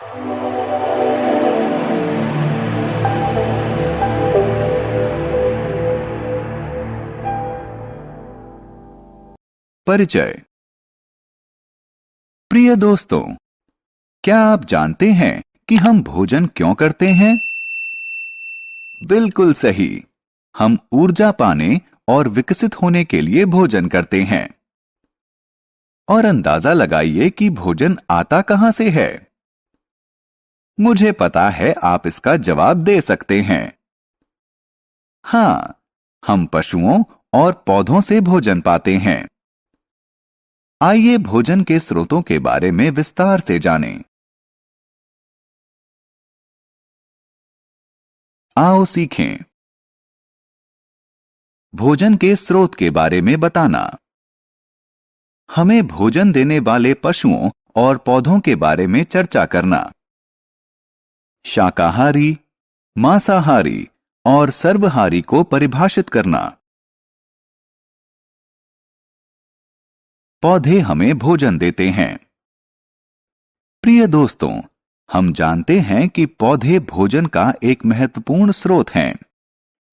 परिचय। प्रिय दोस्तों, क्या आप जानते हैं कि हम भोजन क्यों करते हैं? बिल्कुल सही। हम ऊर्जा पाने और विकसित होने के लिए भोजन करते हैं। और अंदाजा लगाइए कि भोजन आता कहां से है। मुझे पता है आप इसका जवाब दे सकते हैं। हाँ, हम पशुओं और पौधों से भोजन पाते हैं। आइए भोजन के स्रोतों के बारे में विस्तार से जानें। आओ सीखें। भोजन के स्रोत के बारे में बताना। हमें भोजन देने वाले पशुओं और पौधों के बारे में चर्चा करना। शाकाहारी, मांसाहारी और सर्वहारी को परिभाषित करना। पौधे हमें भोजन देते हैं। प्रिय दोस्तों, हम जानते हैं कि पौधे भोजन का एक महत्वपूर्ण स्रोत हैं।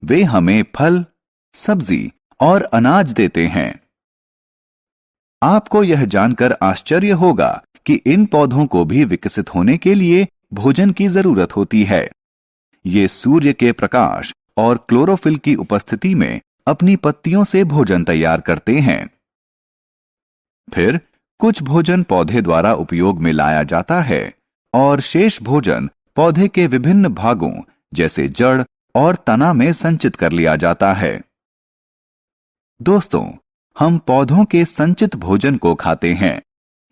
वे हमें फल, सब्जी और अनाज देते हैं। आपको यह जानकर आश्चर्य होगा कि इन पौधों को भी विकसित होने के लिए भोजन की जरूरत होती है। ये सूर्य के प्रकाश और क्लोरोफिल की उपस्थिति में अपनी पत्तियों से भोजन तैयार करते हैं। फिर कुछ भोजन पौधे द्वारा उपयोग में लाया जाता है और शेष भोजन पौधे के विभिन्न भागों जैसे जड़ और तना में संचित कर लिया जाता है। दोस्तों, हम पौधों के संचित भोजन को खाते हैं।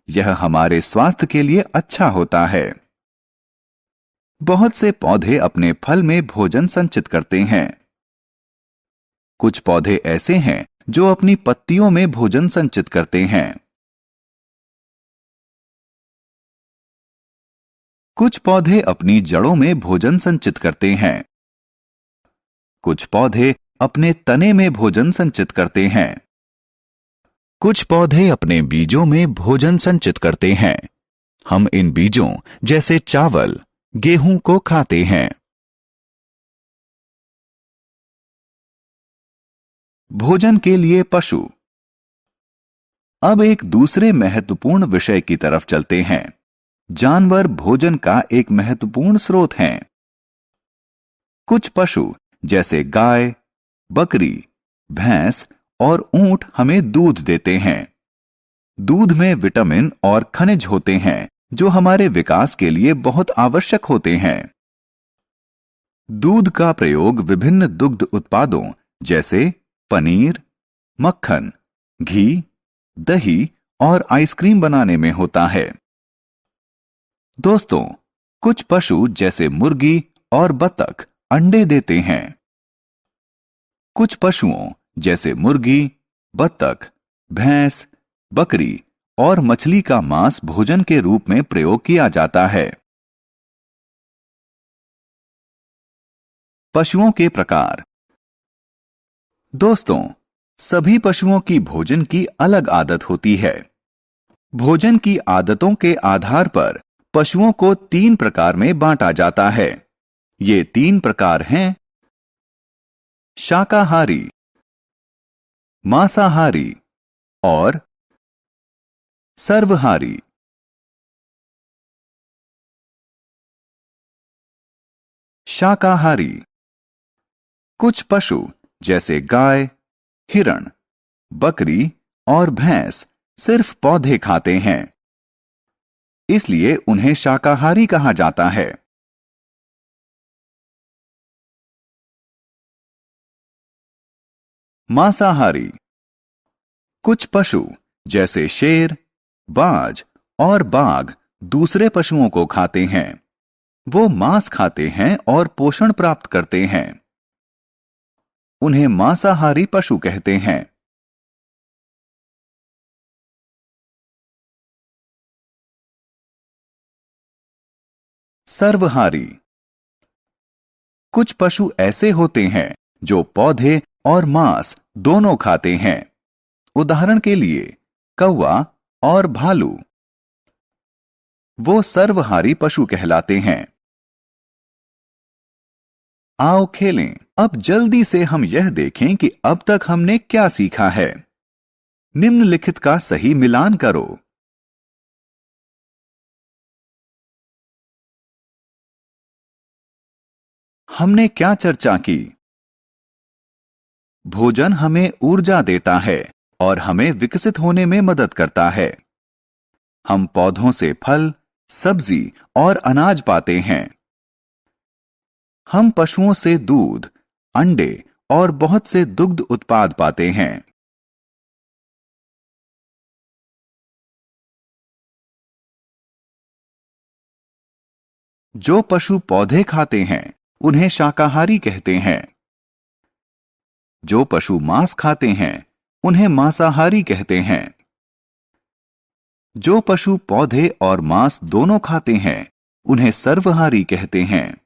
यह हमारे स्वास्थ्य के लिए अच्छा होता है। बहुत से पौधे अपने फल में भोजन संचित करते हैं। कुछ पौधे ऐसे हैं जो अपनी पत्तियों में भोजन संचित करते हैं। कुछ पौधे अपनी जड़ों में भोजन संचित करते हैं। कुछ पौधे अपने तने में भोजन संचित करते हैं। कुछ पौधे अपने बीजों में भोजन संचित करते हैं। हम इन बीजों जैसे चावल, गेहूं को खाते हैं। भोजन के लिए पशु। अब एक दूसरे महत्वपूर्ण विषय की तरफ चलते हैं। जानवर भोजन का एक महत्वपूर्ण स्रोत हैं। कुछ पशु जैसे गाय, बकरी, भैंस और ऊंट हमें दूध देते हैं। दूध में विटामिन और खनिज होते हैं जो हमारे विकास के लिए बहुत आवश्यक होते हैं। दूध का प्रयोग विभिन्न दुग्ध उत्पादों जैसे पनीर, मक्खन, घी, दही और आइसक्रीम बनाने में होता है। दोस्तों, कुछ पशु जैसे मुर्गी और बतख अंडे देते हैं। कुछ पशुओं जैसे मुर्गी, बतख, भैंस, बकरी और मछली का मांस भोजन के रूप में प्रयोग किया जाता है। पशुओं के प्रकार। दोस्तों, सभी पशुओं की भोजन की अलग आदत होती है। भोजन की आदतों के आधार पर पशुओं को 3 प्रकार में बांटा जाता है। ये 3 प्रकार हैं: शाकाहारी, मांसाहारी और सर्वहारी। शाकाहारी। कुछ पशु जैसे गाय, हिरण, बकरी और भैंस सिर्फ पौधे खाते हैं, इसलिए उन्हें शाकाहारी कहा जाता है। मांसाहारी। कुछ पशु जैसे शेर, बाज और बाघ दूसरे पशुओं को खाते हैं। वो मांस खाते हैं और पोषण प्राप्त करते हैं। उन्हें मांसाहारी पशु कहते हैं। सर्वहारी। कुछ पशु ऐसे होते हैं जो पौधे और मांस दोनों खाते हैं। उदाहरण के लिए कौवा और भालू। वो सर्वहारी पशु कहलाते हैं। आओ खेलें। अब जल्दी से हम यह देखें कि अब तक हमने क्या सीखा है। निम्नलिखित का सही मिलान करो। हमने क्या चर्चा की? भोजन हमें ऊर्जा देता है और हमें विकसित होने में मदद करता है। हम पौधों से फल, सब्जी और अनाज पाते हैं। हम पशुओं से दूध, अंडे और बहुत से दुग्ध उत्पाद पाते हैं। जो पशु पौधे खाते हैं उन्हें शाकाहारी कहते हैं। जो पशु मांस खाते हैं उन्हें मांसाहारी कहते हैं। जो पशु पौधे और मांस दोनों खाते हैं उन्हें सर्वहारी कहते हैं।